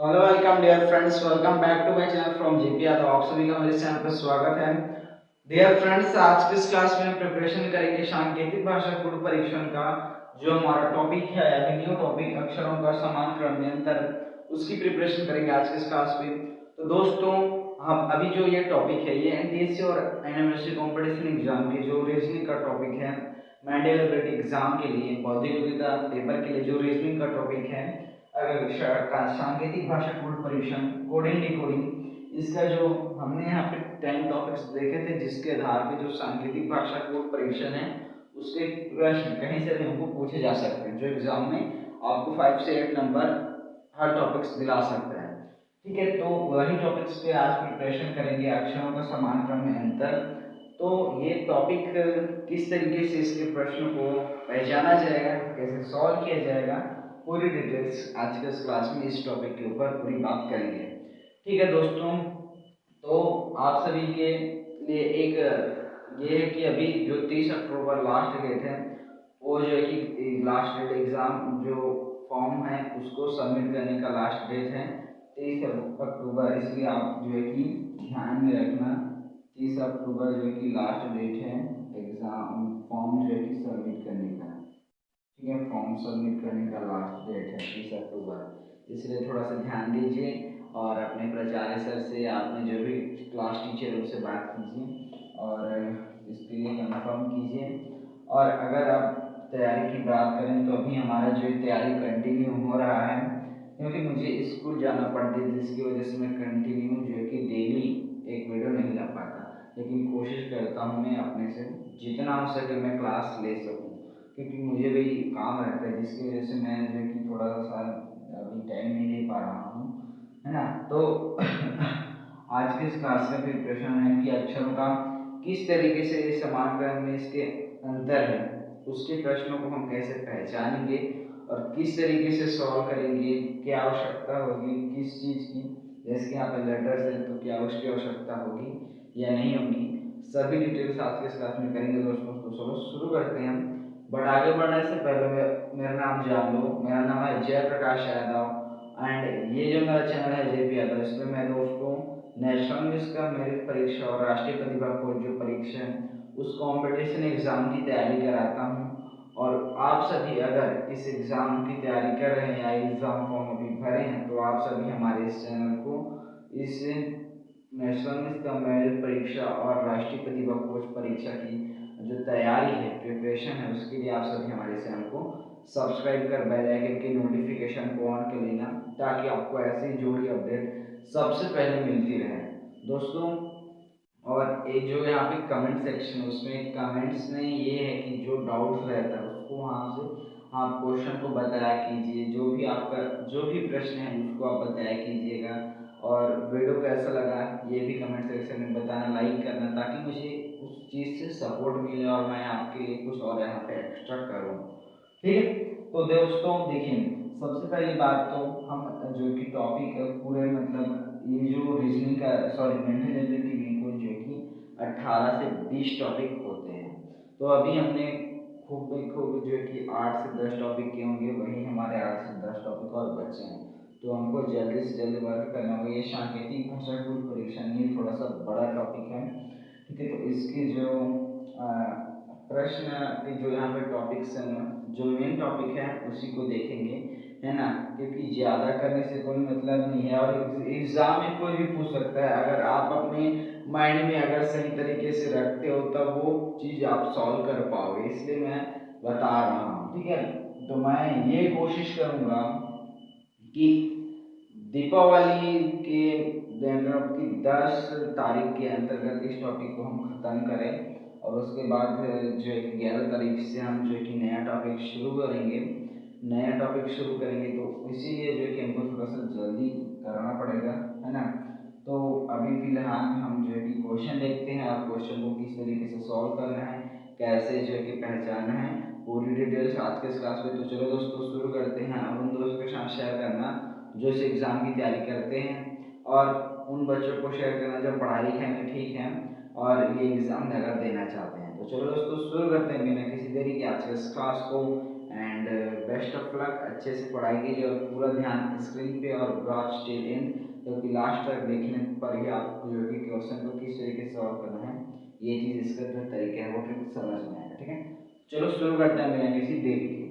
Hello welcome dear friends, welcome back to my channel from JP Yadav. आप सभी का मेरे चैनल पर स्वागत है। डियर फ्रेंड्स, आज के इस क्लास में हम प्रिपरेशन करेंगे सांकेतिक भाषा पूर्ण परीक्षण का। जो हमारा टॉपिक है, अभी न्यू टॉपिक अक्षरों का समान क्रम में अंतर, उसकी प्रिपरेशन करेंगे आज के इस क्लास में। तो दोस्तों, हम अभी जो ये टॉपिक है, ये एनटीएससी और एनएमएससी कंपटीशन एग्जाम के जो रीजनिंग का टॉपिक है, मेंडल एबिलिटी एग्जाम के लिए, बौद्धिक योग्यता पेपर के लिए जो रीजनिंग का टॉपिक है, सांकेतिक भाषा कोड परीक्षण, कोडिंग डिकोडिंग, इसका जो हमने यहाँ पे 10 टॉपिक्स देखे थे, जिसके आधार पे जो सांकेतिक भाषा कोड परीक्षण है, उसके प्रश्न कहीं से भी हमको पूछे जा सकते हैं, जो एग्जाम में आपको 5 से 8 नंबर हर टॉपिक्स दिला सकते हैं। ठीक है, तो वही टॉपिक्स पे आज प्रिपरेशन करेंगे। अक्षरों का समान क्रम में अंतर, तो ये टॉपिक किस तरीके से इसके प्रश्न को पहचाना जाएगा, कैसे सॉल्व किया जाएगा, पूरी डिटेल्स आज के इस क्लास में इस टॉपिक के ऊपर पूरी बात करेंगे। ठीक है दोस्तों, तो आप सभी के लिए एक ये है कि अभी जो 30 अक्टूबर लास्ट डेट है, वो जो है कि लास्ट डेट एग्जाम जो फॉर्म है उसको सबमिट करने का लास्ट डेट है 30 अक्टूबर। इसलिए आप जो है कि ध्यान में रखना, 30 अक्टूबर जो है कि लास्ट डेट है एग्जाम फॉर्म जो है कि सबमिट करने का। ठीक है, फॉर्म सबमिट करने का लास्ट डेट है 30 अक्टूबर, इसलिए थोड़ा सा ध्यान दीजिए और अपने प्राचार्य सर से, आपने जो भी क्लास टीचर उनसे बात कीजिए और इसके लिए कंफर्म कीजिए। और अगर आप तैयारी की बात करें तो अभी हमारा जो तैयारी कंटिन्यू हो रहा है, क्योंकि मुझे स्कूल जाना पड़ती है, जिसकी वजह से मैं कंटिन्यू जो है कि डेली एक वीडियो नहीं ला पाता, लेकिन कोशिश करता हूँ मैं अपने से जितना हो सके मैं क्लास ले सकूँ, क्योंकि मुझे भी काम रहता है, जिसकी वजह से मैं जो कि थोड़ा सा अभी टाइम नहीं दे पा रहा हूँ, है ना। तो आज के इस क्लास का प्रिपरेशन है कि अक्षरों का किस तरीके से समान क्रम में इसके अंतर है, उसके प्रश्नों को हम कैसे पहचानेंगे और किस तरीके से सॉल्व करेंगे, क्या आवश्यकता होगी किस चीज़ की, जैसे कि यहाँ पे लेटर्स है तो क्या उसकी आवश्यकता होगी या नहीं होगी, सभी डिटेल्स आज के इस क्लास में करेंगे दोस्तों। तो चलो शुरू करते हैं। बट आगे बढ़ने से पहले मेरा नाम जान लो। मेरा नाम है जयप्रकाश यादव एंड ये जो मेरा चैनल है जेपी यादव, इसमें मैं दोस्तों नेशनल इंग्लिश का मेरिट परीक्षा और राष्ट्रीय प्रतिभा खोज जो परीक्षा है, उस कंपटीशन एग्जाम की तैयारी कराता हूँ। और आप सभी अगर इस एग्जाम की तैयारी कर रहे हैं या एग्जाम फॉर्म अभी भरे हैं, तो आप सभी हमारे इस चैनल को इस नेशनल इंग्लिश का मेरिट परीक्षा और राष्ट्रीय प्रतिभा खोज परीक्षा की जो तैयारी है, प्रिपरेशन है, उसके लिए आप सभी हमारे चैनल को सब्सक्राइब कर बेल आइकन की नोटिफिकेशन को ऑन कर लेना, ताकि आपको ऐसी जोड़ी अपडेट सबसे पहले मिलती रहे दोस्तों। और एक जो यहाँ पे कमेंट सेक्शन है, उसमें कमेंट्स में ये है कि जो डाउट्स रहता है उसको वहाँ से आप क्वेश्चन को बताया कीजिए, जो भी आपका जो भी प्रश्न है उसको आप बताया कीजिएगा। और वीडियो कैसा लगा ये भी कमेंट सेक्शन में बताना, लाइक करना, ताकि मुझे उस चीज़ से सपोर्ट मिले और मैं आपके लिए कुछ और यहाँ पे एक्स्ट्रा करूँ। ठीक है, तो दोस्तों देखिए, सबसे पहली बात तो हम जो कि टॉपिक है पूरे, मतलब ये जो रीजनिंग का, सॉरी मेंटल एबिलिटी में कुल जो कि 18 से 20 टॉपिक होते हैं। तो अभी हमने खूब खूब जो कि 8 से 10 टॉपिक किए होंगे, वही हमारे 8 से 10 टॉपिक और बचे हैं, तो हमको जल्दी से जल्दी वर्क करना होगा। ये सांकेतिक भाषा कोड परीक्षण, ये थोड़ा सा बड़ा टॉपिक है। ठीक है, तो इसकी जो प्रश्न की जो यहाँ पे टॉपिक्स हैं, जो मेन टॉपिक है उसी को देखेंगे, है ना, क्योंकि ज़्यादा करने से कोई मतलब नहीं है और एग्ज़ाम में कोई भी पूछ सकता है। अगर आप अपने माइंड में अगर सही तरीके से रखते हो तब वो चीज़ आप सॉल्व कर पाओगे, इसलिए मैं बता रहा हूँ। ठीक है, तो मैं ये कोशिश करूँगा कि दीपावली के की 10 तारीख के अंतर्गत इस टॉपिक को हम ख़त्म करें, और उसके बाद जो है 11 तारीख से हम जो है कि नया टॉपिक शुरू करेंगे। नया टॉपिक शुरू करेंगे तो इसीलिए जो है कि हमको थोड़ा सा जल्दी करना पड़ेगा, है ना। तो अभी फिलहाल हम जो है कि क्वेश्चन देखते हैं और क्वेश्चन को किस तरीके से सॉल्व करना है, कैसे जो है कि पहचानना है, पूरी डिटेल्स आज के इस क्लास में। तो चलो दोस्तों शुरू करते हैं। अब उन दोस्तों के साथ शेयर करना जो इस एग्ज़ाम की तैयारी करते हैं, और उन बच्चों को शेयर करना जो पढ़ाई लिखाई में ठीक है और ये एग्ज़ाम अगर देना चाहते हैं। तो चलो दोस्तों शुरू करते हैं बिना किसी देरी के आज के इस क्लास को एंड बेस्ट ऑफ लक। अच्छे से पढ़ाई कीजिए और पूरा ध्यान स्क्रीन पे और वॉच टिल एंड, क्योंकि लास्ट तक देखने पर ही आपको जो है कि क्वेश्चन को किस तरीके से सॉल्व करना है, ये चीज़ इसका जो तरीका है वो फिर समझ में आएगा। ठीक है, चलो शुरू करते हैं बिना किसी देरी के।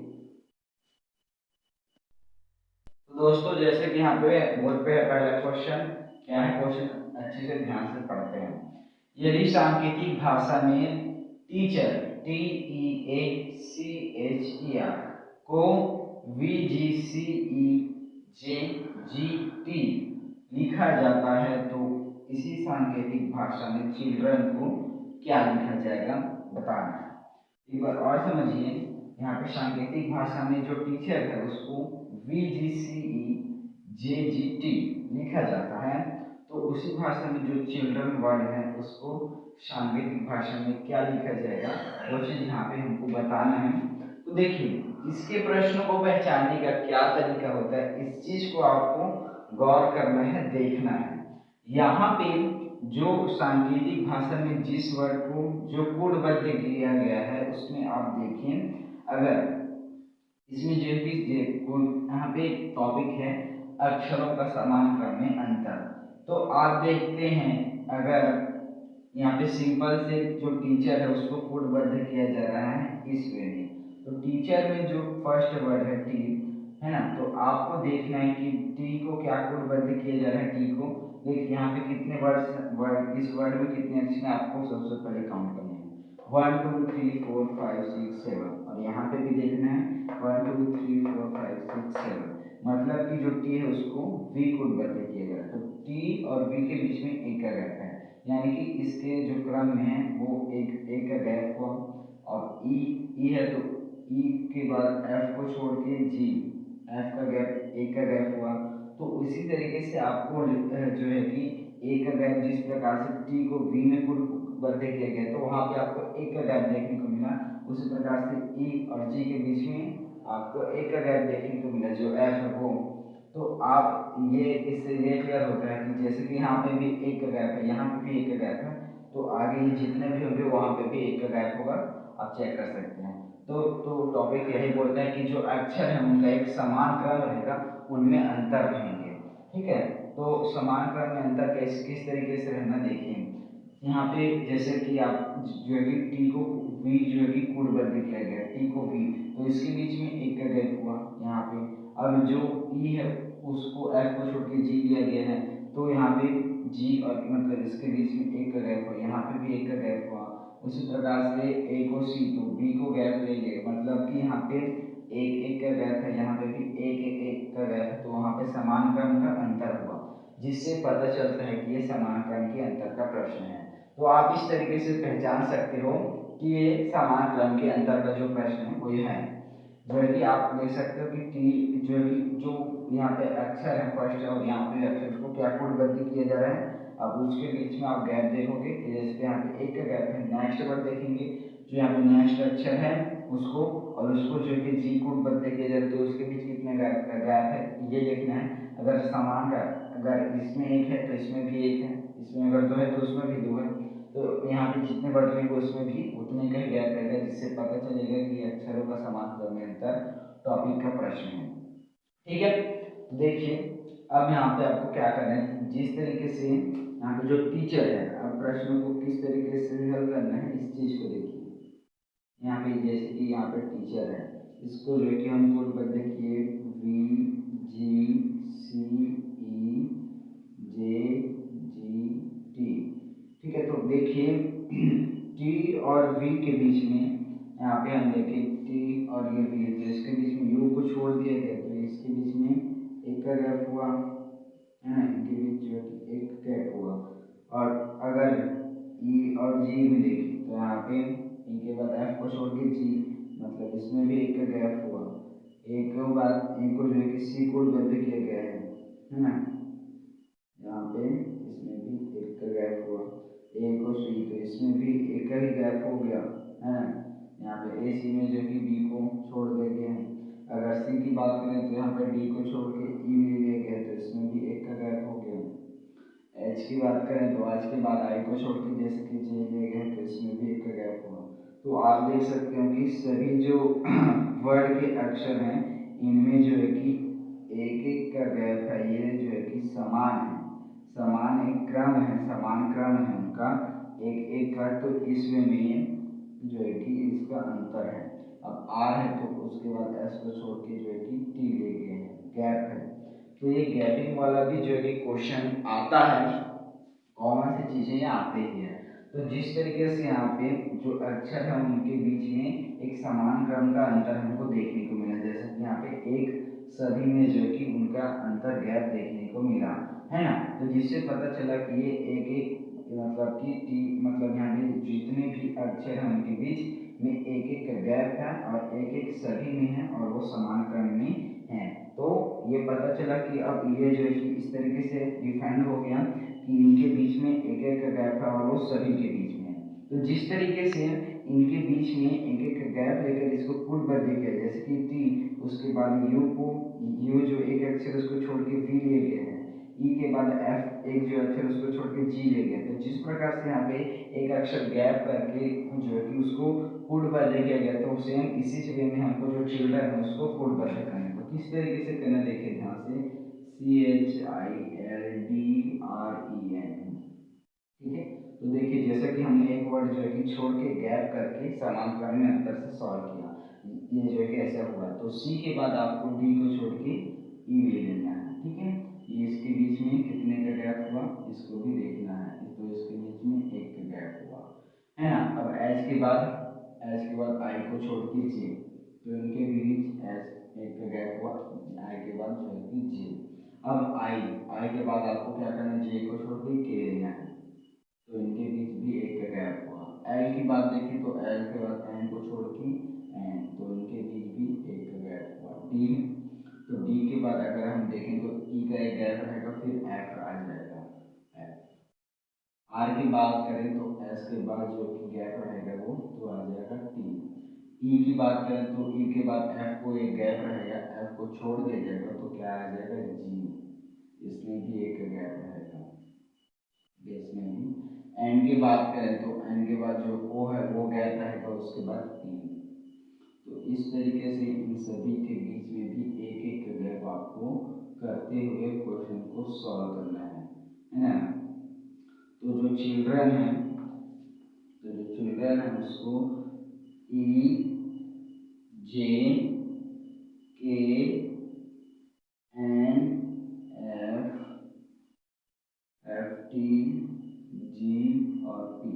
तो दोस्तों जैसे कि यहाँ पे बोर्ड पे है पहला क्वेश्चन, क्या है क्वेश्चन, अच्छे से ध्यान से पढ़ते हैं। यदि सांकेतिक भाषा में टीचर TEACHER को VGCEJGT लिखा जाता है तो इसी सांकेतिक भाषा में चिल्ड्रन को क्या लिखा जाएगा बताना है। एक बार और समझिए, यहाँ पे सांकेतिक भाषा में जो टीचर है उसको VGCEJGT लिखा जाता है, तो उसी भाषा में जो चिल्ड्रन वर्ड है उसको सांकेतिक भाषा में क्या लिखा जाएगा वो चीज यहाँ पे हमको बताना है। तो देखिए इसके प्रश्नों को पहचानने का क्या तरीका होता है, इस चीज को आपको गौर करना है, देखना है। यहाँ पे जो सांकेतिक भाषा में जिस वर्ड को जो कोडबद्ध किया गया है उसमें आप देखिए, अगर इसमें जो भी यहाँ पे टॉपिक है अक्षरों का समान क्रम में अंतर, तो आप देखते हैं अगर यहाँ पे सिंपल से जो टीचर है उसको कोडबद्ध किया जा रहा है इस वे में, तो टीचर में जो फर्स्ट वर्ड है टी है ना, तो आपको देखना है कि टी को क्या कोडबद्ध किया जा रहा है। टी को देखिए यहाँ पे कितने वर्ड इस वर्ड में कितने अक्षर हैं आपको सबसे पहले काउंट करना है, 1 2 3 4 5 6 7, और यहाँ पे भी देखना है 1 2 3 4 5 6 7, मतलब कि जो टी है उसको वी कोडबद्ध किया जा रहा है, तो टी और वी के बीच में एक का गैप है, यानी कि इसके जो क्रम में है वो एक का गैप हुआ, और ई है तो ई के बाद एफ को छोड़ के जी, एफ का गैप एक का गैप हुआ, तो उसी तरीके से आपको जो है कि एक का गैप जिस प्रकार से टी को वी में कोडबद्ध किया गया तो वहाँ पे आपको एक का गैप देखने को मिला, उसी प्रकार से ई और जी के बीच में आपको एक का गैप देखने को मिला जो एफ है वो, तो आप ये इससे ये क्लियर होता है कि जैसे कि यहाँ पे भी एक का गैप है, यहाँ पे भी एक का गैप है, तो आगे ये जितने भी होंगे वहाँ पे भी एक का गैप होगा, आप चेक कर सकते हैं। तो टॉपिक यही बोलता है कि जो अक्षर है उनका एक समान क्रम रहेगा, उनमें अंतर रहेंगे। ठीक है, तो समान क्रम में अंतर किस तरीके से रहना देखिए, यहाँ पे जैसे कि आप जो है कि टी को वी जो है कि कोडबद्ध किया गया, टी को वी, तो इसके बीच में एक का गैप हुआ यहाँ पे, अब जो ई है उसको एफ को छोड़ के जी लिया गया है, तो यहाँ पे जी और मतलब इसके बीच में एक का गैप हुआ, यहाँ पे भी एक का गैप हुआ, उसी प्रकार से ए को सी तो बी को गैप ले लिया, मतलब कि यहाँ पे एक एक का गैप है, यहाँ पे भी एक का गैप है, तो वहाँ पे समान क्रम का अंतर हुआ, जिससे पता चलता है कि ये समान क्रम के अंतर का प्रश्न है। तो आप इस तरीके से पहचान सकते हो कि ये समान क्रम के अंतर का जो प्रश्न है वो है, जो है कि आप देख सकते हो कि टी जो है कि जो यहाँ पे अक्षर है फर्स्ट और यहाँ पे अक्षर को क्या कोडबद्ध किया जा रहा है, अब उसके बीच में आप गैप देखोगे, जैसे यहाँ पे एक का गैप है, नेक्स्ट वर्ड देखेंगे जो यहाँ पे नेक्स्ट अक्षर है उसको और उसको जो कि जी कोडबद्ध किया जा रहा है, तो उसके बीच कितने गैप है ये देखना है। अगर समान का अगर इसमें एक है तो इसमें भी एक है, इसमें अगर दो है तो उसमें भी दो है, तो यहाँ पे जितने वर्ड रहेंगे उसमें भी उतने का गैप रहेगा, जिससे पता चलेगा कि अक्षरों का समान क्रम में अंतर टॉपिक का प्रश्न है। ठीक है, तो देखिए अब यहाँ पे आपको क्या करना है, जिस तरीके से यहाँ पे जो टीचर है, अब प्रश्नों को किस तरीके से हल करना है इस चीज को देखिए, यहाँ पे जैसे कि यहाँ पे टीचर है, इसको जो है कि हम कोडबद्ध किए we ji C E J G T. ठीक है, तो देखिए टी और वी के बीच में यहाँ पे हम देखें टी और ये वी है, तो इसके बीच में यू को छोड़ दिया गया, तो इसके बीच में एक का गैप हुआ है ना, इनके बीच जो एक गैप हुआ, और अगर ई और जी में देखें तो यहाँ पे इनके बाद एफ को छोड़ के जी, मतलब इसमें भी एक का गैप हुआ, एक बाद एक को जो है कि सी कोडबद्ध किया गया है ना, यहाँ पे इसमें भी एक का गैप हुआ, ए को सी तो इसमें भी एक का ही गैप हो गया है ना, यहाँ पे ए सी में जो कि बी को छोड़ देते हैं, अगर सी की बात करें तो यहाँ पे डी को छोड़ के ई ले लिया गया, तो इसमें भी एक का गैप हो गया, एच की बात करें तो आज के बाद आई को छोड़ के जैसे कि जे ले गए तो इसमें भी एक का गैप हुआ, तो आप देख सकते हो कि सभी जो वर्ड के अक्षर हैं इनमें जो है कि एक एक का गैप है, ये जो है कि समान है, समान एक क्रम है, समान क्रम है उनका एक एक का। तो इसमें में जो है कि इसका अंतर है। अब आर है तो उसके बाद एस को छोड़ के जो है कि टी ले गए हैं, गैप है। तो ये गैपिंग वाला भी जो है कि क्वेश्चन आता है, कॉमन सी चीजें ये आते ही है। तो जिस तरीके से यहाँ पे जो अक्षर है उनके बीच में एक समान क्रम का अंतर हमको देखने को मिला, जैसे कि यहाँ पे एक सभी में जो कि उनका अंतर गैप देखने को मिला है ना। तो जिससे पता चला कि ये एक एक मतलब कि टी मतलब यहाँ पे जितने भी अक्षर हैं उनके बीच में एक एक का गैप है और एक एक सभी में है और वो समान क्रम में है। तो ये पता चला कि अब ये जो है कि इस तरीके से डिफाइंड हो गया कि इनके बीच में एक एक का गैप है और वो सभी के बीच में है। तो जिस तरीके से इनके बीच में एक एक का गैप लेकर इसको पूर्वबद्ध किया, जैसे कि टी उसके बाद यू को यू जो एक अक्षर उसको छोड़ के वी ले गए हैं, ई के बाद एफ एक जो अक्षर उसको छोड़ के जी ले गए। तो जिस प्रकार से यहाँ पे एक अक्षर गैप करके जो है कि उसको पूर्वबद्ध किया गया, तो सेम इसी वे में हमको जो चिल्ड्रन है उसको पूर्वबद्ध करना है। तो किस तरीके से करना देखिए ध्यान से, CHILDREN, ठीक है। तो देखिए जैसा कि हमने एक वर्ड जो है कि छोड़ के गैप करके समान क्रम में अंतर से सॉल्व किया, ये जो है कि ऐसा हुआ। तो सी के बाद आपको डी को छोड़ के ई ले लेना है, ठीक है। ये इसके बीच में कितने का गैप हुआ इसको भी देखना है, तो इसके बीच में एक का गैप हुआ है ना। अब एच के बाद आई को छोड़ के जे, तो इनके बीच एच एक का गैप हुआ, आई के बाद जो है कि जे। अब आई के बाद आपको क्या करना है, जे को छोड़ के के लेना है, तो इनके बीच भी एक का गैप हुआ। एल की बात देखें तो एल के बाद एन को छोड़ के एन, तो इनके बीच भी एक का गैप हुआ। डी, तो डी के बाद अगर हम देखें तो ई का एक गैप रहेगा, फिर एफ आ जाएगा एफ। आर की बात करें तो एस के बाद जो कि गैप रहेगा वो तो आ जाएगा टी। ई की बात करें तो ई के बाद एफ को एक गैप रहेगा, एफ को छोड़ दिया जाएगा तो क्या आ जाएगा जी, इसमें भी एक गैप रहेगा, इसमें भी। एन की बात करें तो एन के बाद जो ओ है वो गैप रहेगा, उसके बाद टी। तो इस तरीके से इन सभी के बीच में भी एक एक गैप आपको करते हुए क्वेश्चन को सॉल्व करना है ना। तो जो चिल्ड्रन है उसको E J K N F F T G और पी,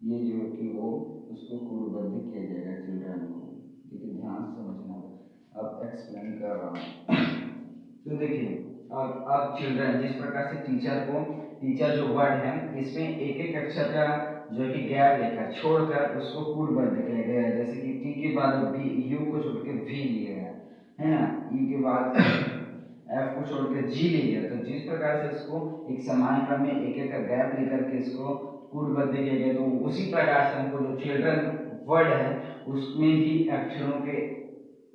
ये जो है कि वो उसको कोडबद्ध किया जाएगा चिल्ड्रन को। देखिए ध्यान से समझना, अब एक्सप्लेन कर रहा हूँ। तो देखिए अब चिल्ड्रन जिस प्रकार से टीचर जो वर्ड है इसमें एक एक अक्षर का जो है कि गैप लेकर छोड़कर उसको कोडबद्ध किया गया है, जैसे कि टी के बाद भी यू को छोड़ के वी लिया है ना, ई के बाद एफ को छोड़ के जी ले लिया। तो जिस प्रकार से इसको एक समान क्रम में एक एक का गैप लेकर के इसको कोडबद्ध किया गया, तो उसी प्रकार से हमको जो चिल्ड्रन वर्ड है उसमें भी अक्षरों के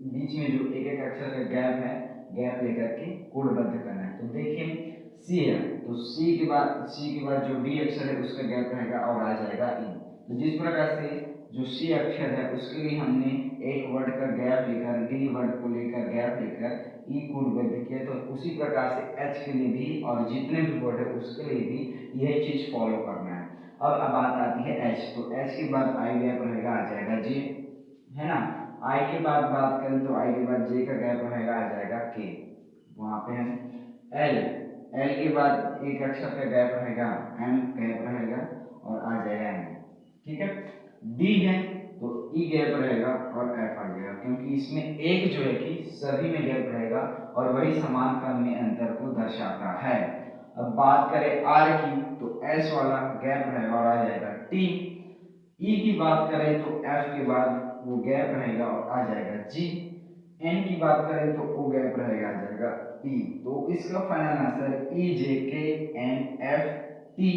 बीच में जो एक एक अक्षर का गैप है, गैप लेकर के कोडबद्ध करना है। तो देखिए सी है, तो सी के बाद जो डी अक्षर है उसका गैप रहेगा और आ जाएगा ई। तो जिस प्रकार से जो सी अक्षर है उसके लिए हमने एक वर्ड का गैप लेकर डी वर्ड को लेकर गैप लेकर ई कोडबद्ध किया, तो उसी प्रकार से एच के लिए भी और जितने भी वर्ड है उसके लिए भी यही चीज फॉलो करना है। अब बात आती है एच, तो एच के बाद आई गैप रहेगा, आ जाएगा जे, है ना। आई के बाद बात करें तो आई के बाद जे का गैप रहेगा, आ जाएगा के, वहां पे है। एल एल के बाद एक अक्षर का गैप रहेगा, एम गैप रहेगा और आ जाएगा एम, ठीक है। डी है तो ई गैप रहेगा और एफ आ जाएगा, क्योंकि इसमें एक जो है कि सभी में गैप रहेगा और वही समान क्रम में अंतर को दर्शाता है। अब बात करें आर की तो एस वाला गैप रहेगा और आ जाएगा टी। ई की बात करें तो एफ के बाद वो गैप रहेगा और आ जाएगा जी। एन की बात करें तो ओ गैप रहेगा, आ जाएगा ई। तो इसका final answer E J K N F T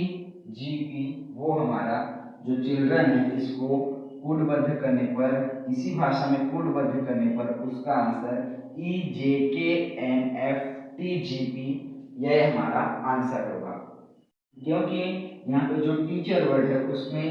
G P, वो हमारा जो चिल्ड्रन है इसको कोडबद्ध करने पर, इसी भाषा में कोडबद्ध करने पर उसका answer E J K N F T G P, यह हमारा आंसर होगा। क्योंकि यहाँ पे जो टीचर वर्ड है उसमें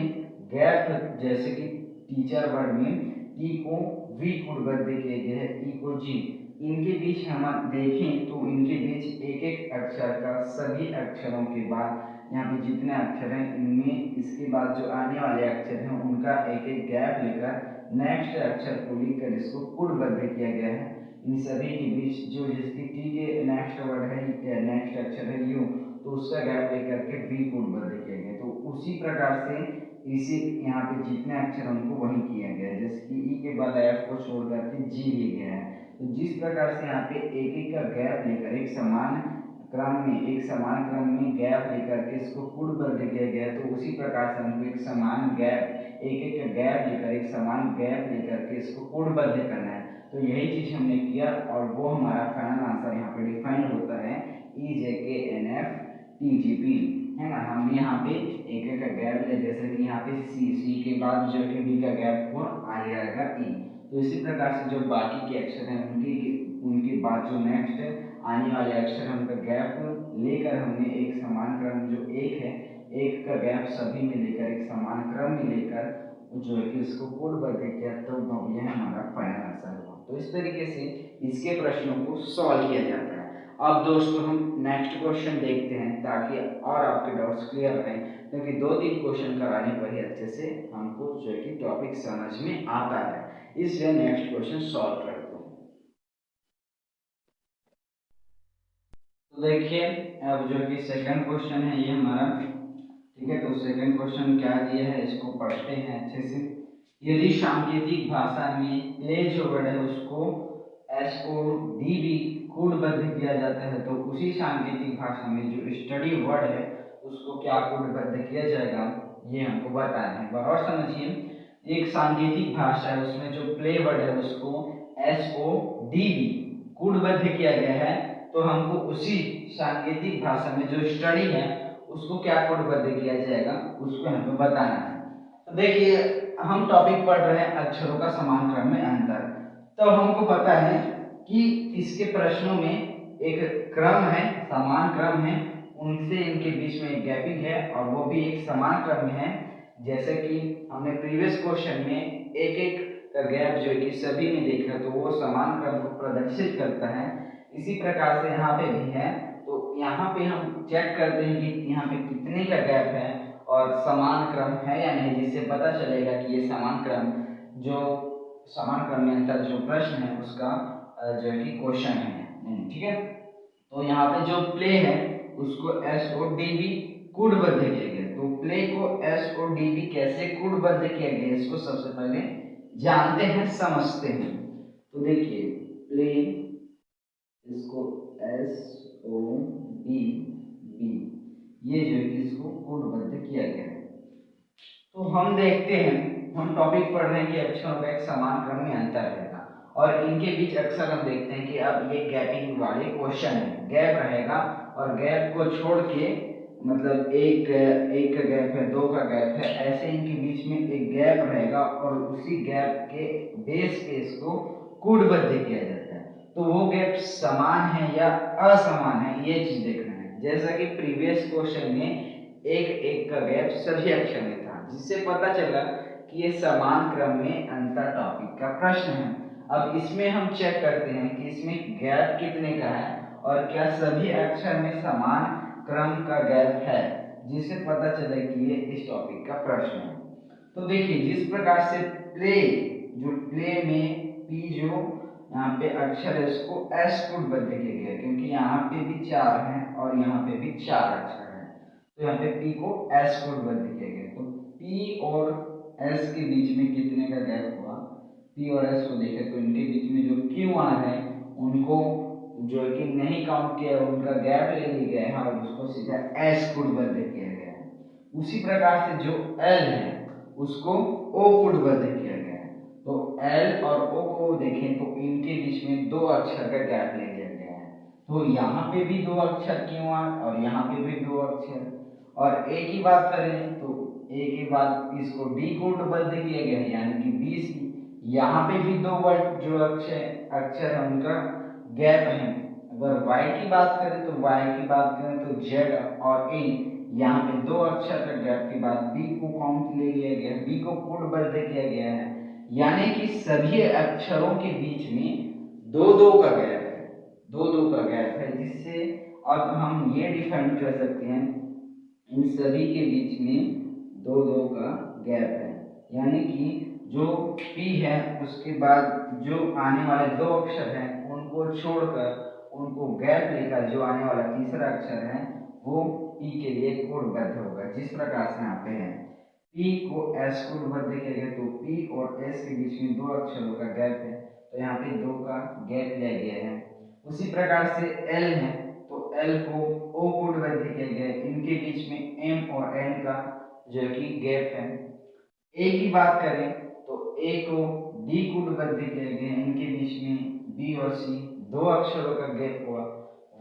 गैप, जैसे कि टीचर वर्ड में टी को वी कोडबद्ध किया गया है, ई को जी। इनके बीच हम देखें तो इनके बीच एक एक अक्षर का सभी अक्षरों के बाद यहाँ पे जितने अक्षर हैं इनमें इसके बाद जो आने वाले अक्षर हैं उनका एक एक गैप लेकर नेक्स्ट अक्षर को लिखकर इसको कोडबद्ध किया गया है। इन सभी के बीच जो जिसकी टी के नेक्स्ट वर्ड है या नेक्स्ट अक्षर है यू, तो उसका गैप लेकर के वी कोडबद्ध किया गया। तो उसी प्रकार से इसी यहाँ पे जितने अक्षर उनको वही किया गया है, जैसे कि ई के बाद एफ को छोड़ करके जी लिया गया है। तो जिस प्रकार से यहाँ पे एक एक का गैप लेकर एक समान क्रम में गैप लेकर के इसको कोडबद्ध किया गया है, तो उसी प्रकार से हमको एक समान गैप एक एक का गैप लेकर एक समान गैप लेकर के इसको कोडबद्ध करना है। तो यही चीज हमने किया और वो हमारा फाइनल आंसर यहाँ पे डिफाइन होता है EJKNFTGP, है ना। हमने यहाँ पे एक एक का गैप लिया, जैसे कि यहाँ पे सी के बाद जो कि डी का गैप हुआ आ जाएगा ई। तो इसी प्रकार से जो बाकी के अक्षर हैं उनके बाद जो नेक्स्ट आने वाले अक्षर हैं उनका गैप लेकर हमने एक समान क्रम जो एक है, एक का गैप सभी में लेकर एक समान क्रम में लेकर जो है कि इसको कोडबद्ध किया, तो यह हमारा फाइनल आंसर हुआ। तो इस तरीके से इसके प्रश्नों को सॉल्व किया जाता है। अब दोस्तों हम नेक्स्ट क्वेश्चन देखते हैं ताकि और आपके डाउट्स क्लियर रहें, क्योंकि 2-3 क्वेश्चन कराने पर ही अच्छे से हमको जो है कि टॉपिक समझ में आता है, इसलिए नेक्स्ट क्वेश्चन सॉल्व करते हैं। तो देखिए अब जो कि सेकंड क्वेश्चन है ये हमारा, ठीक है। तो सेकंड क्वेश्चन क्या दिया है इसको पढ़ते हैं अच्छे से। यदि सांकेतिक भाषा में प्ले जो वर्ड है उसको SODB कोडबद्ध किया जाता है, तो उसी सांकेतिक भाषा में जो स्टडी वर्ड है उसको क्या कोडबद्ध किया जाएगा, ये हमको बताना है। और समझिए, एक सांकेतिक भाषा है उसमें जो प्ले वर्ड है उसको SODB कोडबद्ध किया गया है, तो हमको उसी सांकेतिक भाषा में जो स्टडी है उसको क्या कोडबद्ध किया जाएगा उसको हमें बताना है। तो देखिए हम टॉपिक पढ़ रहे हैं अक्षरों का समान क्रम में अंतर। तो हमको पता है कि इसके प्रश्नों में एक क्रम है, समान क्रम है, उनसे इनके बीच में एक गैपिंग है और वो भी एक समान क्रम में है। जैसे कि हमने प्रीवियस क्वेश्चन में एक एक का गैप जो है कि सभी में देखा तो वो समान क्रम को प्रदर्शित करता है, इसी प्रकार से यहाँ पे भी है। तो यहाँ पे हम चेक करते हैं कि यहाँ पे कितने का गैप है और समान क्रम है या नहीं, जिससे पता चलेगा कि ये समान क्रम में अंतर जो प्रश्न है उसका जो कि क्वेश्चन है, ठीक है। तो यहाँ पे जो प्ले है उसको SODB कोडबद्ध किया गया। तो प्ले को SODB कैसे कोडबद्ध किया गया इसको सबसे पहले जानते हैं, समझते हैं। तो देखिए प्ले इसको SODB ये जो है इसको कोडबद्ध किया गया है। तो हम देखते हैं, हम टॉपिक पढ़ रहे हैं कि अक्षरों का एक समान क्रम में अंतर रहेगा और इनके बीच अक्सर हम देखते हैं कि अब ये गैपिंग वाले क्वेश्चन है, गैप रहेगा और गैप को छोड़ के मतलब एक का गैप है, 2 का गैप है, ऐसे इनके बीच में एक गैप रहेगा और उसी गैप के बेस पे इसको कोडबद्ध किया जाता है। तो वो गैप समान है या असमान है ये चीज देखना है। जैसा कि प्रीवियस क्वेश्चन में एक का गैप सभी अक्षर में था, जिससे पता चला कि ये समान क्रम में अंतर टॉपिक का प्रश्न है। अब इसमें हम चेक करते हैं कि इसमें गैप कितने का है और क्या सभी अक्षर में समान क्रम का गैप है, जिससे पता चले कि ये इस टॉपिक का प्रश्न है। तो देखिए जिस प्रकार से प्ले में पी जो यहाँ पे अक्षर है उसको S कोडबद्ध किया गया, क्योंकि यहाँ पे भी 4 हैं और यहाँ पे भी 4 अक्षर हैं, तो यहाँ पे P को S कोडबद्ध किया गया। तो P और S के बीच में कितने का गैप हुआ, P और S को देखें तो इनके बीच में जो QR है उनको जो है कि नहीं काउंट किया, उनका गैप ले लिया गया है और उसको सीधा S कोडबद्ध किया गया है। उसी प्रकार से जो L है उसको O कोडबद्ध किया गया है। तो L और O को देखें तो इनके बीच में 2 अक्षर का गैप ले लिया गया है। तो यहाँ पे भी 2 अक्षर QR और यहाँ पे भी 2 अक्षर, और A की बात करें तो A के बाद इसको D कोडबद्ध किया गया है यानी कि BC। यहाँ पे भी 2 वर्ड जो अक्षर है उनका गैप है। अगर Y की बात करें तो Z और A, यहाँ पे 2 अक्षर का गैप के बाद B को काउंट ले लिया गया, B को कोडबद्ध किया गया है। यानी कि सभी अक्षरों के बीच में दो दो का गैप है, दो दो का गैप है, जिससे अब हम ये डिफाइन कर सकते हैं इन सभी के बीच में दो दो का गैप है। यानी कि जो P है उसके बाद जो आने वाले दो अक्षर हैं उनको छोड़कर उनको गैप लेकर जो आने वाला तीसरा अक्षर है वो P के लिए कोडबद्ध होगा। जिस प्रकार से यहाँ पे है P को S कोडबद्ध किया गया तो P और S के बीच में दो अक्षरों का गैप है, तो यहाँ पे दो का गैप लिया गया है। उसी प्रकार से L है तो L को O कोडबद्ध किया गया है, इनके बीच में M और N का जो कि गैप है। A की बात करें तो A को D कोडबद्ध किया गया है, इनके बीच में B और C दो अक्षरों का गैप हुआ।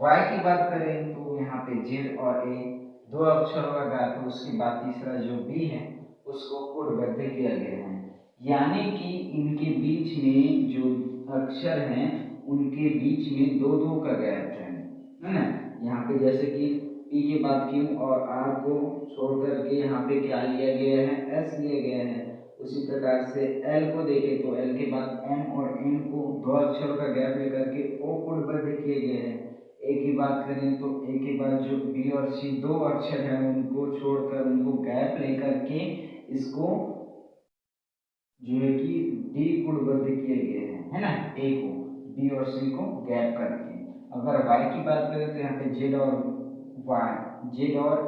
Y की बात करें तो यहाँ पे Z और A दो अक्षरों का गैप है, उसके बाद तीसरा जो B है उसको कोडबद्ध किया गया है। यानी कि इनके बीच में जो अक्षर हैं उनके बीच में दो दो का गैप है ना। यहाँ पे जैसे कि P के बाद Q और R को छोड़ करके यहाँ पे क्या लिया गया है, S लिया गया है। उसी प्रकार से L को देखें तो L के बाद M और N को दो अक्षरों का गैप लेकर के O कोडबद्ध किए गए हैं। A की बात करें तो A के बाद जो B और C दो अक्षर हैं उनको छोड़कर उनको गैप लेकर के इसको जो है कि D कोडबद्ध किए गए हैं, है ना। A को B और C को गैप करके। अगर Y की बात करें तो यहाँ पे Z और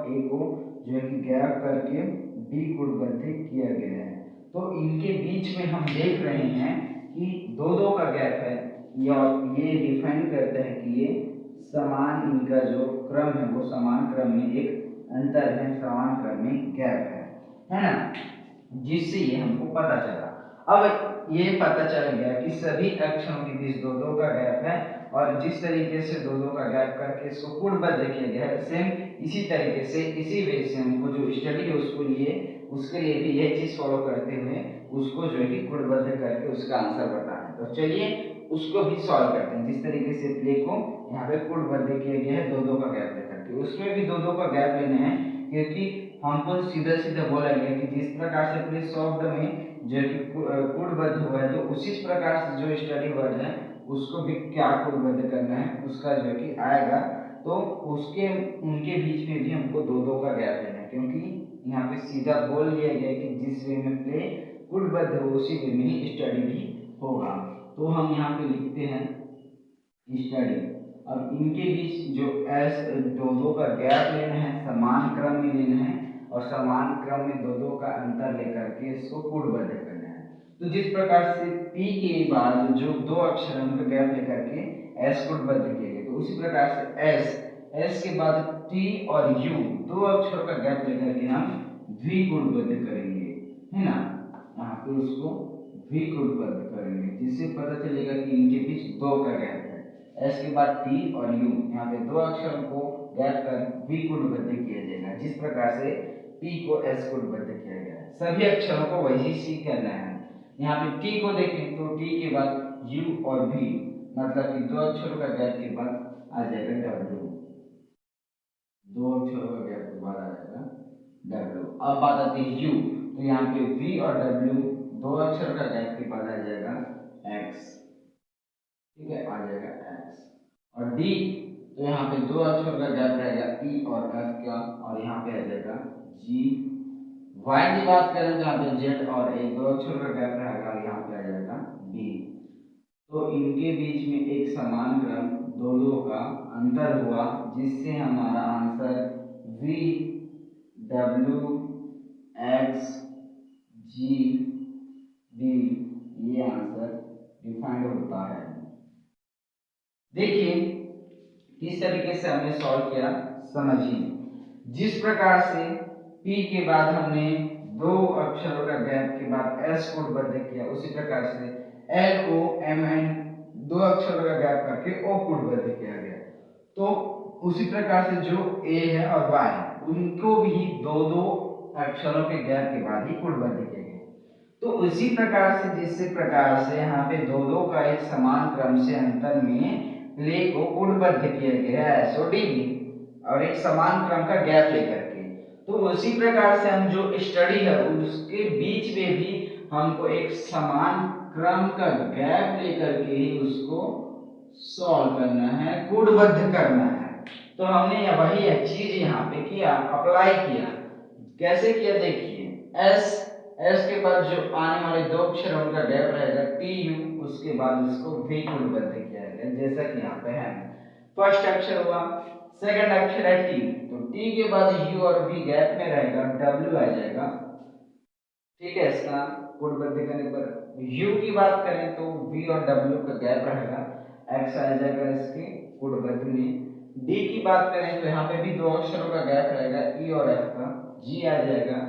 A को जो है कि गैप करके B कोडबद्ध किया गया है। तो इनके बीच में हम देख रहे हैं कि दो दो का गैप है, या ये डिफाइन करता है कि ये समान, इनका जो क्रम है वो समान क्रम में एक अंतर है, समान क्रम में गैप है ना, जिससे ये हमको पता चला। अब ये पता चल गया कि सभी अक्षरों के बीच दो दो का गैप है, और जिस तरीके से दो दो का गैप करके इसको कोडबद्ध किया गया है, सेम इसी तरीके से इसी वे से हमको जो स्टडी है उसके लिए भी यह चीज फॉलो करते हुए उसको जो है कि कोडबद्ध करके उसका आंसर बताना है। तो चलिए उसको भी सॉल्व करते हैं। जिस तरीके से प्ले को यहाँ पे कोडबद्ध किया गया है दो दो का गैप लेकर के, उसमें भी दो दो का गैप लेना है, क्योंकि हमको सीधा सीधा बोला गया कि जिस प्रकार से प्ले सॉफ्ट में जो कि कोडबद्ध हुआ है तो उसी प्रकार से जो स्टडी वर्ड है उसको भी क्या कोडबद्ध करना है उसका जो कि आएगा। तो उसके उनके बीच में भी हमको दो दो का गैप लेना है, क्योंकि यहाँ पे सीधा बोल दिया गया कि जिस वे में प्ले कोडबद्ध हो उसी वे में ही स्टडी भी होगा। तो हम यहाँ पे लिखते हैं स्टडी। अब इनके बीच जो एस दो दो का गैप लेना है, समान क्रम में लेना है, और समान क्रम में दो दो का अंतर लेकर के इसको कोडबद्ध करना है। तो जिस प्रकार से P के बाद जो दो अक्षर उनका गैप लेकर के S कोडबद्ध किए गए, तो उसी प्रकार से S के बाद T और U दो अक्षरों का गैप लेकर के हम V कोडबद्ध करेंगे, है ना। यहाँ पे उसको V कोडबद्ध करेंगे, जिससे पता चलेगा कि इनके बीच दो का गैप है। S के बाद T और U, यहाँ पे दो अक्षरों को गैप कर V कोडबद्ध किया जाएगा, जिस प्रकार से P को S कोडबद्ध किया गया है। सभी अक्षरों को वही सी करना है। यहाँ पे T को देखें तो T के बाद U और V, मतलब कि दो अक्षरों का गैप के बाद आ जाएगा W, दो अक्षरों का गैप के बाद आ जाएगा W। अब बात आती है U, तो यहाँ पे V और W दो अक्षर का गैप के बाद आ जाएगा X, ठीक है, आ जाएगा X। और D तो यहाँ पे दो अक्षर का गैप रहेगा E और F का, और यहाँ पे आ जाएगा G। Y की बात करें तो यहाँ पे Z और A दो अक्षर का गैप रहेगा, और यहाँ पे आ जाएगा B। तो इनके बीच में एक समान क्रम दो दो का अंतर हुआ, जिससे हमारा answer V W X G B ये आंसर डिफाइंड होता है। देखिए किस तरीके से हमने सॉल्व किया, समझिए। जिस प्रकार से P के बाद हमने दो अक्षरों का गैप के बाद S कोडबद्ध किया, उसी प्रकार से L को M N दो अक्षरों का गैप करके O कोडबद्ध किया गया। तो उसी प्रकार से जो A है और Y उनको भी दो दो अक्षरों के गैप के बाद ही कोडबद्ध किया गया। तो उसी प्रकार से जिस प्रकार से यहाँ पे दो दो का एक समान क्रम से अंतर में प्ले को कोडबद्ध किया गया है SOD और एक समान क्रम का गैप लेकर के, तो उसी प्रकार से हम जो स्टडी है उसके बीच में भी हमको एक समान क्रम का गैप लेकर के ही उसको सॉल्व करना है, कूटबद्ध करना है। तो हमने वही चीज यहाँ पे किया, अप्लाई किया। कैसे किया देखिए, एस के बाद जो आने वाले दो अक्षर उनका गैप रहेगा टी यू, उसके बाद इसको वी कूटबद्ध किया गया जैसा कि यहाँ पे है। फर्स्ट अक्षर हुआ, सेकंड अक्षर है टी, तो टी के बाद यू और वी गैप में रहेगा, डब्ल्यू आ जाएगा। ठीक है, इसका कूटबद्ध करने पर यू की बात करें तो वी और डब्ल्यू का गैप रहेगा, एक्स आ जाएगा इसके कूटबद्ध में। डी की बात करें तो यहाँ पे भी दो अक्षरों का गैप रहेगा, ई और एफ का, जी आ जाएगा।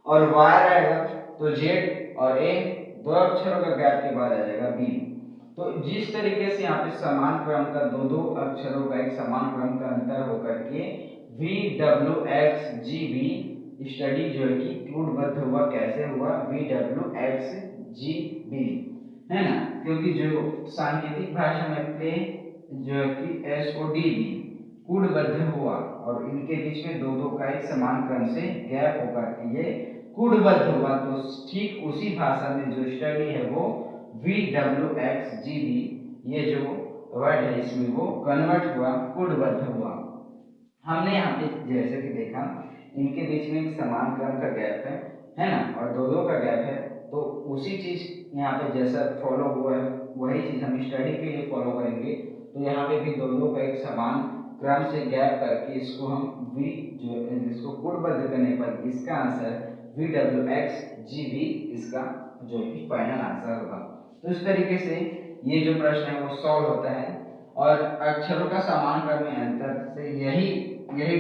और वाई रहेगा तो जेड और ए, दो अक्षरों का गैप के बाद आ जाएगा बी। तो जिस तरीके से यहाँ पे समान क्रम का दो अक्षरों का एक समान क्रम का अंतर होकर के V W X G B study जो है कि कूटबद्ध हुआ, कैसे हुआ, V W X G B, है ना, क्योंकि जो सांकेतिक भाषा में प्ले जो है कि एस ओ डी बी कूटबद्ध हुआ और इनके बीच में दो का एक समान क्रम से गैप होकर के ये कूटबद्ध हुआ। तो ठीक उसी भाषा में जो स्टडी है वो V W X G B, ये जो वर्ड है इसमें वो कन्वर्ट हुआ, कूटबद्ध हुआ। हमने यहाँ पे जैसे कि देखा इनके बीच में एक समान क्रम का गैप है ना, और दो का गैप है, तो उसी चीज यहाँ पे जैसा फॉलो हुआ है वही चीज हम स्टडी के लिए फॉलो करेंगे। तो यहाँ पे भी दो का एक समान क्रम से गैप करके इसको हम वी जो इसको कूटबद्ध करने पर इसका answer V W X G B इसका जो कि फाइनल आंसर होगा। तो इस तरीके से ये जो प्रश्न है वो सॉल्व होता है और अक्षरों का समान क्रम में अंतर से यही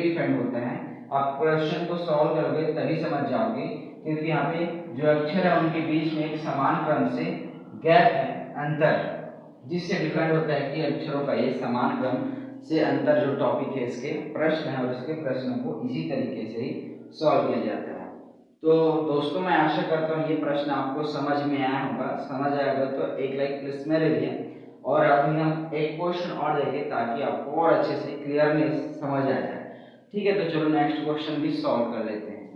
डिपेंड होता है। आप क्वेश्चन को सॉल्व करोगे तभी समझ जाओगे, क्योंकि यहाँ पे जो अक्षर है उनके बीच में एक समान क्रम से गैप है, अंतर, जिससे डिपेंड होता है कि अक्षरों का ये समान क्रम से अंतर जो टॉपिक है इसके प्रश्न है और इसके प्रश्नों को इसी तरीके से ही सॉल्व किया जाता है। तो दोस्तों मैं आशा करता हूँ ये प्रश्न आपको समझ में आया होगा। समझ आएगा तो एक लाइक प्लीज मेरे लिए, और अभी हम एक क्वेश्चन और देखें ताकि आपको और अच्छे से क्लियरनेस समझ आ जाए। ठीक है, तो चलो नेक्स्ट क्वेश्चन भी सॉल्व कर लेते हैं।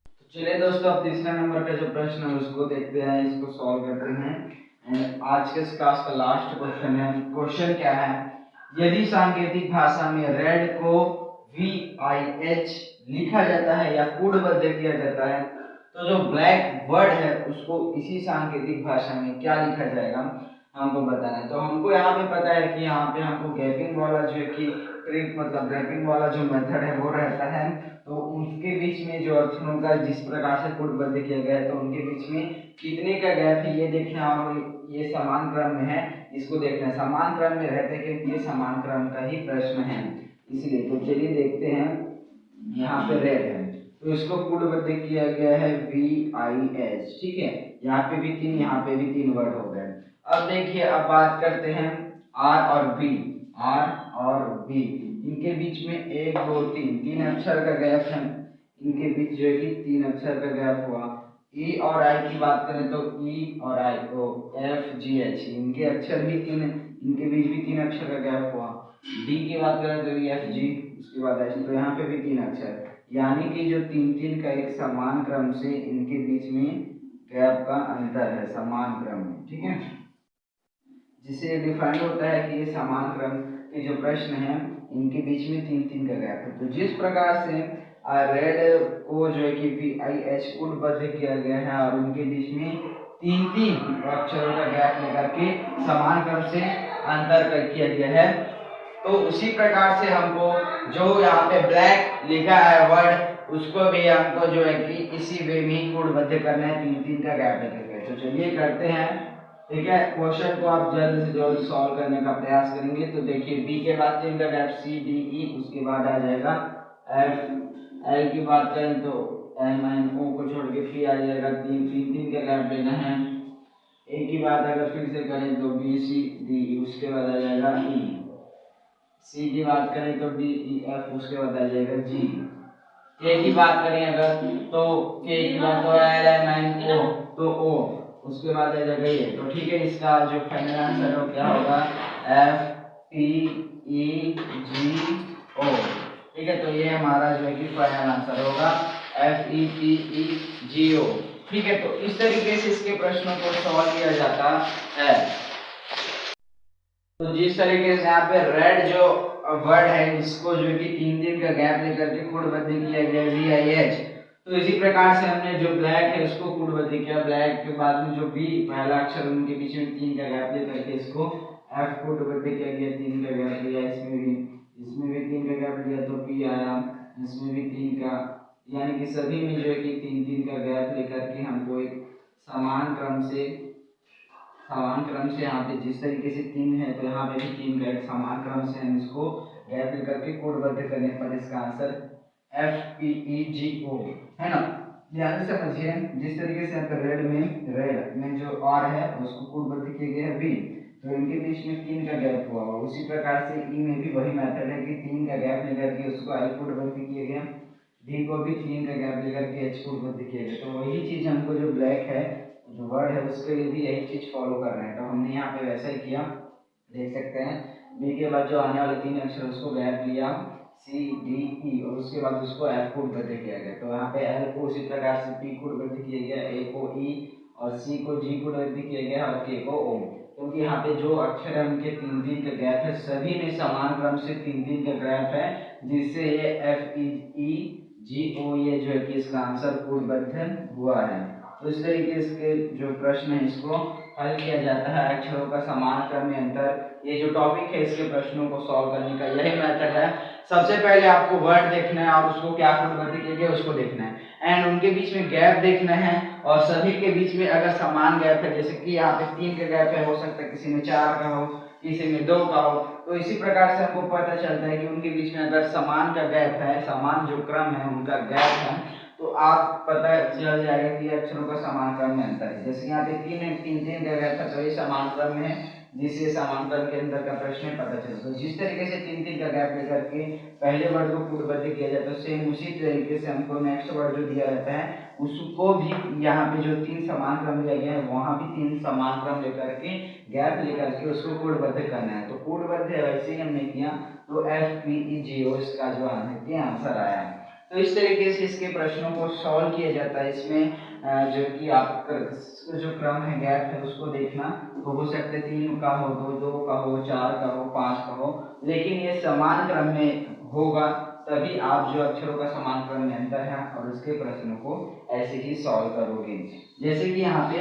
तो चलिए दोस्तों, अब तीसरा नंबर का जो प्रश्न है उसको देखते हैं, इसको सॉल्व करते हैं। आज के क्लास का लास्ट क्वेश्चन है। क्वेश्चन क्या है, यदि सांकेतिक भाषा में रेड को VIH लिखा जाता है या कूटबद्ध किया जाता है, तो जो ब्लैक वर्ड है उसको इसी सांकेतिक भाषा में क्या लिखा जाएगा हमको बताना है। तो हमको यहाँ पे पता है कि यहाँ पे हमको गैपिंग वाला जो है कि ट्रिक मतलब गैपिंग वाला जो मेथड है वो रहता है। तो उनके बीच में जो अक्षरों का जिस प्रकार से कूटबद्ध किया गया है तो उनके बीच में कितने का गैप है ये देखना, और ये समान क्रम में है इसको देखना है। समान क्रम में रहते क्योंकि ये समान क्रम का ही प्रश्न है इसलिए। तो चलिए देखते हैं, यहाँ पे रेड है तो इसको कूटबद्ध किया गया है VIH। ठीक है, यहाँ पे भी तीन, यहाँ पे भी तीन वर्ड हो गए। अब देखिए, अब बात करते हैं R और B। R और B इनके बीच में एक दो तीन अक्षर का गैप है, इनके बीच जो है कि तीन अक्षर का गैप हुआ। E और I की बात करें तो E और I को FGH इनके अक्षर भी तीन, इनके बीच भी तीन अक्षर का गैप हुआ। D की बात करें तो EFG, उसके बाद H, तो यहाँ पे भी तीन अक्षर, यानी कि जो तीन का एक समान क्रम से इनके बीच में गैप का अंतर है, समान क्रम में। ठीक है, जिसे डिफाइन होता है कि ये समान क्रम के जो प्रश्न हैं इनके बीच में तीन का गैप है। तो जिस प्रकार से रेड को जो है कि VIH कूटबद्ध किया गया है और उनके बीच में तीन अक्षरों का गैप लेकर के समान क्रम से अंतर कर किया गया है, तो उसी प्रकार से हमको जो यहाँ पे ब्लैक लिखा है वर्ड उसको भी हमको जो है कि इसी वे में कूटबद्ध करना है, तीन का गैप लेकर के। तो चलिए करते हैं। ठीक है, क्वेश्चन को आप जल्द से जल्द सॉल्व करने का प्रयास करेंगे। तो देखिए, बी के बाद तीन का गैप CDE, उसके बाद आ जाएगा F, L की बात करें तो MNO को छोड़ के P आ जाएगा, तीन का गैप लेना है। A की बात अगर फिर से करें तो BCD, उसके बाद आ जाएगा E। C की बात करें तो DEF, उसके बाद आ जाएगा G। K की बात करें अगर तो K की बात तो LMNO तो O, उसके बाद आ जाएगा ये। तो ठीक है, इसका जो फाइनल आंसर हो क्या होगा FPEGO। ठीक है, तो ये हमारा जो है कि फाइनल आंसर होगा FEPEGO। ठीक है, तो इस तरीके से इसके प्रश्नों को सॉल्व किया जाता है। तो जिस तरीके से यहाँ पे रेड जो वर्ड है इसको जो कि 3 दिन का गैप लेकर के कूटबद्ध किया गया VIH। तो इसी प्रकार से हमने जो ब्लैक है उसको कूटबद्ध किया, ब्लैक के बाद में जो बी पहला अक्षर उनके बीच में 3 का गैप लेकर के इसको F कूटबद्ध किया गया, 3 का गैप लिया, इसमें भी 3 का गैप लिया तो P आया, इसमें भी 3 का, यानी कि सभी में जो है कि 3 का गैप लेकर के हमको एक समान क्रम से यहाँ पे जिस तरीके से 3 है तो यहाँ पे भी 3 का एक समान क्रम से हम इसको गैप लेकर के कोडबद्ध करने पर इसका आंसर FEEGO है ना। ध्यान से समझिए, जिस तरीके से यहाँ पे रेड में जो R है उसको कोडबद्ध किया गया है V, तो इनके बीच में 3 का गैप हुआ। उसी प्रकार से E में भी वही मेथड है कि 3 का गैप लेकर के उसको I कोडबद्ध किया गया, D को भी 3 का गैप लेकर के H कोडबद्ध किया गया। तो वही चीज हमको जो ब्लैक है जो वर्ड है उसके लिए भी यही चीज फॉलो कर रहे हैं, तो हमने यहाँ पे वैसा ही किया। देख सकते हैं बी के बाद जो आने वाले 3 अक्षर उसको गैप लिया CDE और उसके बाद उसको F कोडबद्ध किया गया। तो यहाँ पे L को उसी प्रकार से P कोडबद्ध किया गया, A को E और C को G कोडबद्ध किया गया और K को O। क्योंकि यहाँ पे जो अक्षर है उनके 3 का गैप है, सभी में समान क्रम से 3 का गैप है, जिससे ये FEEGO ये जो है कि इसका आंसर कोडबद्ध हुआ है। तो इस तरीके से जो प्रश्न है इसको हल किया जाता है अक्षरों का समान क्रम में अंतर। ये जो टॉपिक है इसके प्रश्नों को सॉल्व करने का यही मेथड है। सबसे पहले आपको वर्ड देखना है और उसको क्या कोडबद्ध किया गया उसको देखना है, एंड उनके बीच में गैप देखना है, और सभी के बीच में अगर समान गैप है, जैसे कि यहाँ पे 3 का गैप है, हो सकता है किसी में 4 का हो, किसी में 2 का हो, तो इसी प्रकार से हमको पता चलता है कि उनके बीच में अगर समान का गैप है, समान जो क्रम है उनका गैप है, तो आप पता चल जाएगा कि अक्षरों का समान क्रम में अंतर है। जैसे यहाँ पे 3 का गैप है तो ये समान क्रम में है, जिससे समान क्रम के अंदर का प्रश्न पता चलता है। तो जिस तरीके से 3 का गैप लेकर के पहले वर्ड को कोडबद्ध किया जाता है, सेम उसी तरीके से हमको नेक्स्ट वर्ड जो दिया रहता है उसको भी यहाँ पे जो 3 समान क्रम दिया गया है वहां भी 3 समान क्रम लेकर के गैप लेकर के उसको कोडबद्ध करना है। तो कोडबद्ध वैसे ही हमने किया, तो FEEGO इसका जो आंसर आया है। तो इस तरीके से इसके प्रश्नों को सॉल्व किया जाता है। इसमें जो कि आप जो क्रम है गैप है उसको देखना, तो हो सकते 3 का हो, 2 का हो, 4 का हो, 5 का हो, लेकिन ये समान क्रम में होगा तभी आप जो अक्षरों का समान क्रम में अंतर है और उसके प्रश्नों को ऐसे ही सॉल्व करोगे। जैसे कि यहाँ पे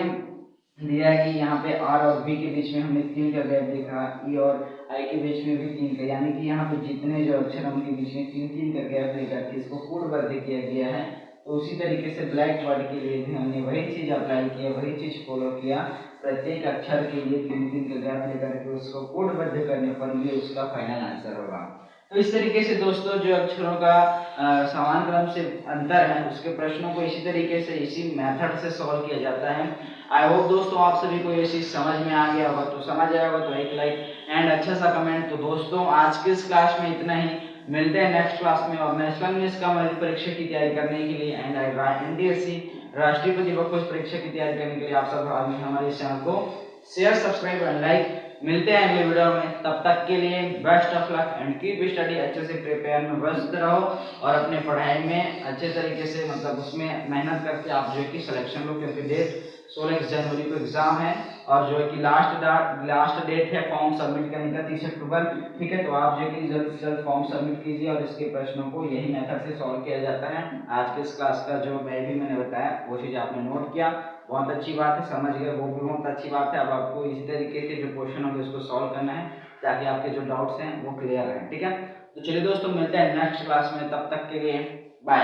दिया है कि यहाँ पे R और B के बीच में हमने 3 का गैप देखा, E और I के बीच में भी 3 का, यानी कि यहाँ पे जितने जो अक्षर उनके बीच में 3 का गैप लेकर के इसको कोडबद्ध किया गया है। तो उसी तरीके से ब्लैक वर्ड के लिए भी हमने वही चीज अप्लाई किया, वही चीज फॉलो किया। प्रत्येक अक्षर के लिए 3 का गैप लेकर के उसको कोडबद्ध करने पर ये उसका फाइनल आंसर होगा। तो इस तरीके से दोस्तों जो अक्षरों का समान क्रम से अंतर है उसके प्रश्नों को इसी तरीके से इसी मेथड से सॉल्व किया जाता है। आई होप दोस्तों आप सभी को ये चीज समझ में आ गया होगा, तो समझ आया होगा तो एक लाइक एंड अच्छा सा कमेंट। तो दोस्तों आज के इस क्लास में इतना ही, मिलते हैं नेक्स्ट क्लास में। और नेशनल में इसका परीक्षा की तैयारी करने के लिए एंड NDSC राष्ट्रीय प्रतिभा खोज परीक्षा की तैयारी करने के लिए आप सब आदमी हमारे इस चैनल को शेयर, सब्सक्राइब एंड लाइक। मिलते हैं अगले वीडियो में, तब तक के लिए best of luck and keep study. अच्छे से प्रिपेयर में व्यस्त रहो और अपने पढ़ाई में अच्छे तरीके से मतलब उसमें मेहनत करके आप जो है कि सिलेक्शन लो, क्योंकि डेट 16 जनवरी को एग्जाम है और जो है कि लास्ट डेट है फॉर्म सबमिट करने का 30 अक्टूबर। ठीक है, तो आप जो है कि जल्द से जल्द फॉर्म सबमिट कीजिए और इसके प्रश्नों को यही मेथड से सॉल्व किया जाता है। आज के इस क्लास का जो मैंने बताया वो चीज़ आपने नोट किया, बहुत अच्छी बात है, समझ गए, वो भी बहुत अच्छी बात है। अब आपको इसी तरीके के जो क्वेश्चन होंगे उसको सॉल्व करना है ताकि आपके जो डाउट्स हैं वो क्लियर रहें। ठीक है, तो चलिए दोस्तों मिलते हैं नेक्स्ट क्लास में, तब तक के लिए बाय।